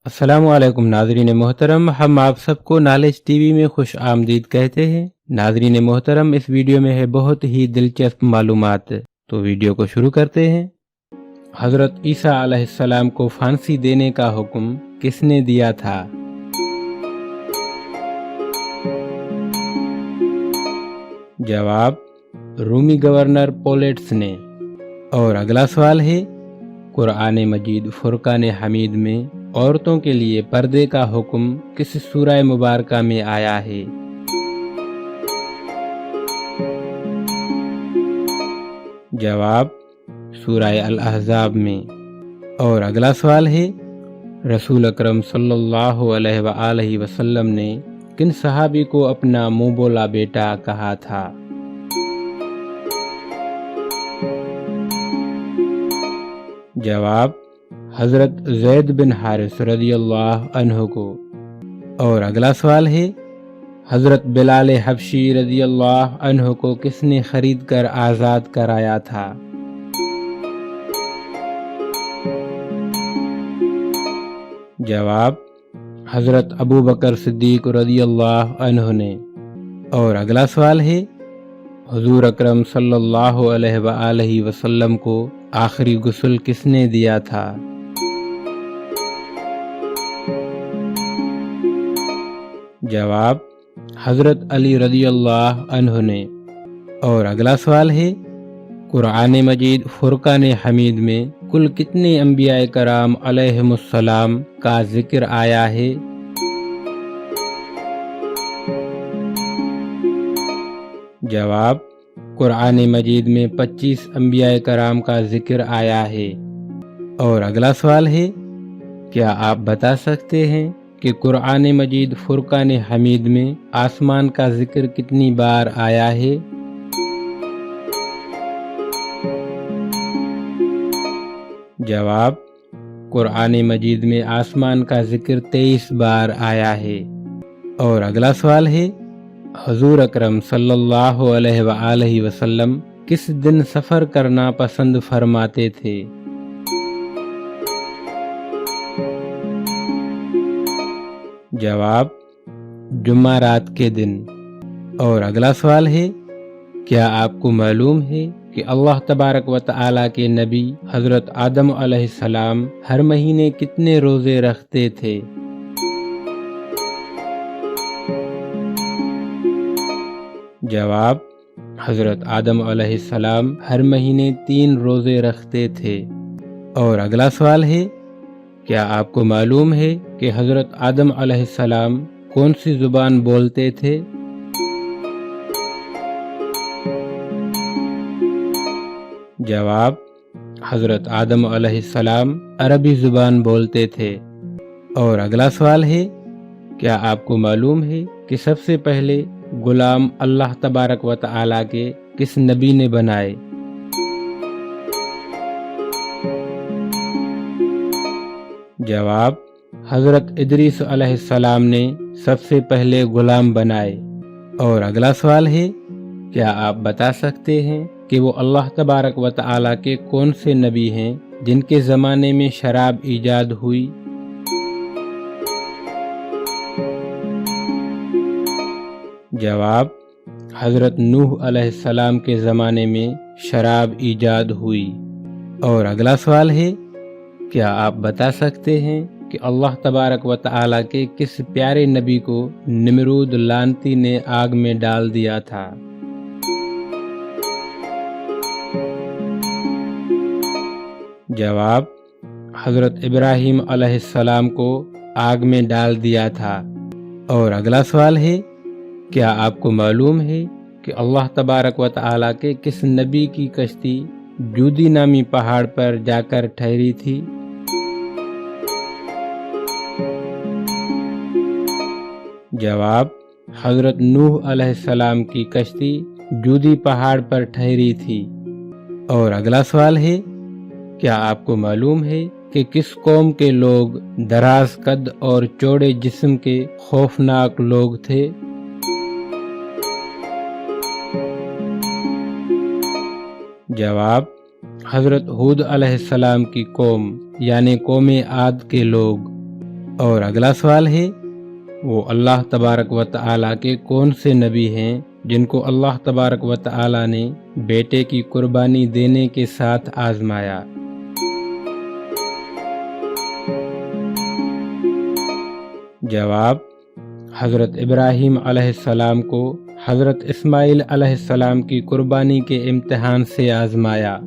السلام علیکم ناظرین محترم، ہم آپ سب کو نالج ٹی وی میں خوش آمدید کہتے ہیں۔ ناظرین محترم، اس ویڈیو میں ہے بہت ہی دلچسپ معلومات، تو ویڈیو کو شروع کرتے ہیں۔ حضرت عیسیٰ علیہ السلام کو پھانسی دینے کا حکم کس نے دیا تھا؟ جواب: رومی گورنر پولیٹس نے۔ اور اگلا سوال ہے، قرآن مجید فرقان حمید میں عورتوں کے لیے پردے کا حکم کس سورہ مبارکہ میں آیا ہے؟ جواب: سورہ الاحزاب میں۔ اور اگلا سوال ہے، رسول اکرم صلی اللہ علیہ وآلہ وسلم نے کن صحابی کو اپنا منہ بولا بیٹا کہا تھا؟ جواب: حضرت زید بن حارث رضی اللہ عنہ کو۔ اور اگلا سوال ہے، حضرت بلال حبشی رضی اللہ عنہ کو کس نے خرید کر آزاد کرایا تھا؟ جواب: حضرت ابو بکر صدیق رضی اللہ عنہ نے۔ اور اگلا سوال ہے، حضور اکرم صلی اللہ علیہ وآلہ وسلم کو آخری غسل کس نے دیا تھا؟ جواب: حضرت علی رضی اللہ عنہ نے۔ اور اگلا سوال ہے، قرآن مجید فرقان حمید میں کل کتنے انبیاء کرام علیہم السلام کا ذکر آیا ہے؟ جواب: قرآن مجید میں 25 انبیاء کرام کا ذکر آیا ہے۔ اور اگلا سوال ہے، کیا آپ بتا سکتے ہیں کہ قرآن مجید فرقان حمید میں آسمان کا ذکر کتنی بار آیا ہے؟ جواب: قرآن مجید میں آسمان کا ذکر 23 بار آیا ہے۔ اور اگلا سوال ہے، حضور اکرم صلی اللہ علیہ وآلہ وسلم کس دن سفر کرنا پسند فرماتے تھے؟ جواب: جمعرات کے دن۔ اور اگلا سوال ہے، کیا آپ کو معلوم ہے کہ اللہ تبارک و تعالیٰ کے نبی حضرت آدم علیہ السلام ہر مہینے کتنے روزے رکھتے تھے؟ جواب: حضرت آدم علیہ السلام ہر مہینے 3 روزے رکھتے تھے۔ اور اگلا سوال ہے، کیا آپ کو معلوم ہے کہ حضرت آدم علیہ السلام کون سی زبان بولتے تھے؟ جواب: حضرت آدم علیہ السلام عربی زبان بولتے تھے۔ اور اگلا سوال ہے، کیا آپ کو معلوم ہے کہ سب سے پہلے غلام اللہ تبارک و تعالیٰ کے کس نبی نے بنائے؟ جواب: حضرت ادریس علیہ السلام نے سب سے پہلے غلام بنائے۔ اور اگلا سوال ہے، کیا آپ بتا سکتے ہیں کہ وہ اللہ تبارک و تعالیٰ کے کون سے نبی ہیں جن کے زمانے میں شراب ایجاد ہوئی؟ جواب: حضرت نوح علیہ السلام کے زمانے میں شراب ایجاد ہوئی۔ اور اگلا سوال ہے، کیا آپ بتا سکتے ہیں کہ اللہ تبارک و تعالیٰ کے کس پیارے نبی کو نمرود لعنتی نے آگ میں ڈال دیا تھا؟ جواب: حضرت ابراہیم علیہ السلام کو آگ میں ڈال دیا تھا۔ اور اگلا سوال ہے، کیا آپ کو معلوم ہے کہ اللہ تبارک و تعالیٰ کے کس نبی کی کشتی جودی نامی پہاڑ پر جا کر ٹھہری تھی؟ جواب: حضرت نوح علیہ السلام کی کشتی جودی پہاڑ پر ٹھہری تھی۔ اور اگلا سوال ہے، کیا آپ کو معلوم ہے کہ کس قوم کے لوگ دراز قد اور چوڑے جسم کے خوفناک لوگ تھے؟ جواب: حضرت ہود علیہ السلام کی قوم یعنی قوم عاد کے لوگ۔ اور اگلا سوال ہے وہ اللہ تبارک و تعالی کے کون سے نبی ہیں جن کو اللہ تبارک و تعالی نے بیٹے کی قربانی دینے کے ساتھ آزمایا؟ جواب: حضرت ابراہیم علیہ السلام کو حضرت اسماعیل علیہ السلام کی قربانی کے امتحان سے آزمایا۔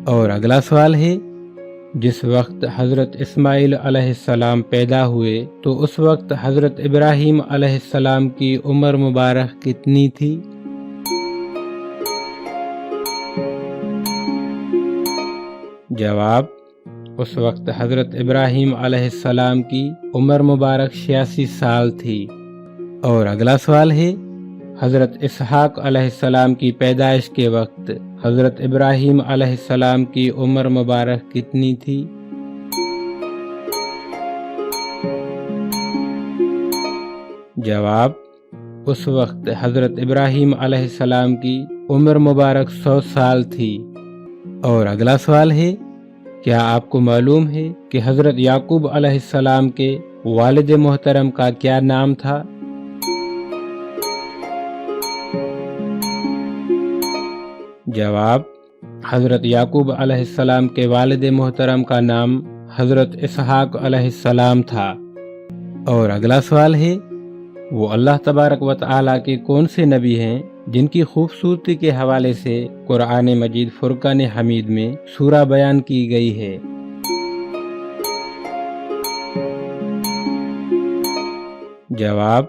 اور اگلا سوال ہے جس وقت حضرت اسماعیل علیہ السلام پیدا ہوئے تو اس وقت حضرت ابراہیم علیہ السلام کی عمر مبارک کتنی تھی؟ جواب: اس وقت حضرت ابراہیم علیہ السلام کی عمر مبارک 86 سال تھی۔ اور اگلا سوال ہے حضرت اسحاق علیہ السلام کی پیدائش کے وقت حضرت ابراہیم علیہ السلام کی عمر مبارک کتنی تھی؟ جواب: اس وقت حضرت ابراہیم علیہ السلام کی عمر مبارک 100 سال تھی۔ اور اگلا سوال ہے کیا آپ کو معلوم ہے کہ حضرت یعقوب علیہ السلام کے والد محترم کا کیا نام تھا؟ جواب: حضرت یعقوب علیہ السلام کے والد محترم کا نام حضرت اسحاق علیہ السلام تھا۔ اور اگلا سوال ہے وہ اللہ تبارک و تعالی کے کون سے نبی ہیں جن کی خوبصورتی کے حوالے سے قرآن مجید فرقان حمید میں سورہ بیان کی گئی ہے؟ جواب: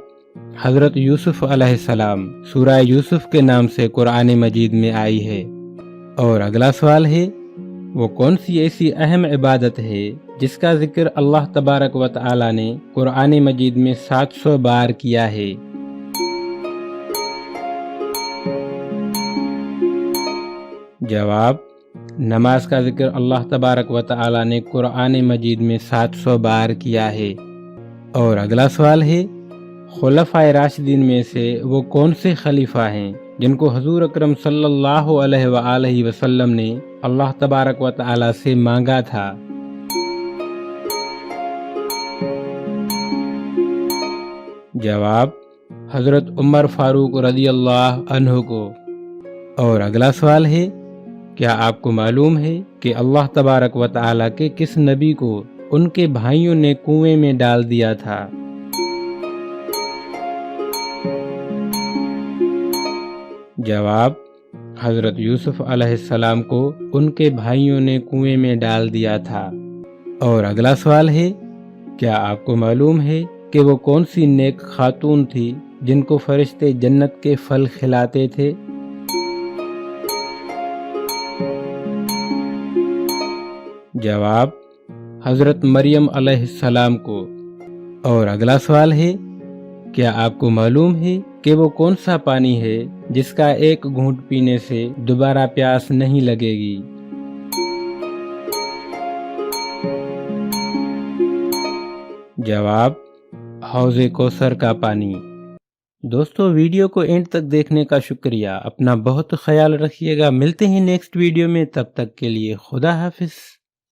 حضرت یوسف علیہ السلام سورہ یوسف کے نام سے قرآن مجید میں آئی ہے۔ اور اگلا سوال ہے وہ کون سی ایسی اہم عبادت ہے جس کا ذکر اللہ تبارک و تعالی نے قرآن مجید میں 700 بار کیا ہے؟ جواب: نماز کا ذکر اللہ تبارک و تعالی نے قرآن مجید میں 700 بار کیا ہے۔ اور اگلا سوال ہے خلفائے راشدین میں سے وہ کون سے خلیفہ ہیں جن کو حضور اکرم صلی اللہ علیہ وآلہ وسلم نے اللہ تبارک و تعالی سے مانگا تھا؟ جواب: حضرت عمر فاروق رضی اللہ عنہ کو۔ اور اگلا سوال ہے کیا آپ کو معلوم ہے کہ اللہ تبارک و تعالی کے کس نبی کو ان کے بھائیوں نے کنویں میں ڈال دیا تھا؟ جواب: حضرت یوسف علیہ السلام کو ان کے بھائیوں نے کنویں میں ڈال دیا تھا۔ اور اگلا سوال ہے کیا آپ کو معلوم ہے کہ وہ کون سی نیک خاتون تھی جن کو فرشتے جنت کے پھل کھلاتے تھے؟ جواب: حضرت مریم علیہ السلام کو۔ اور اگلا سوال ہے کیا آپ کو معلوم ہے کہ وہ کون سا پانی ہے جس کا ایک گھونٹ پینے سے دوبارہ پیاس نہیں لگے گی؟ جواب: حوض کوثر کا پانی۔ دوستو ویڈیو کو اینڈ تک دیکھنے کا شکریہ، اپنا بہت خیال رکھیے گا، ملتے ہیں نیکسٹ ویڈیو میں، تب تک کے لیے خدا حافظ۔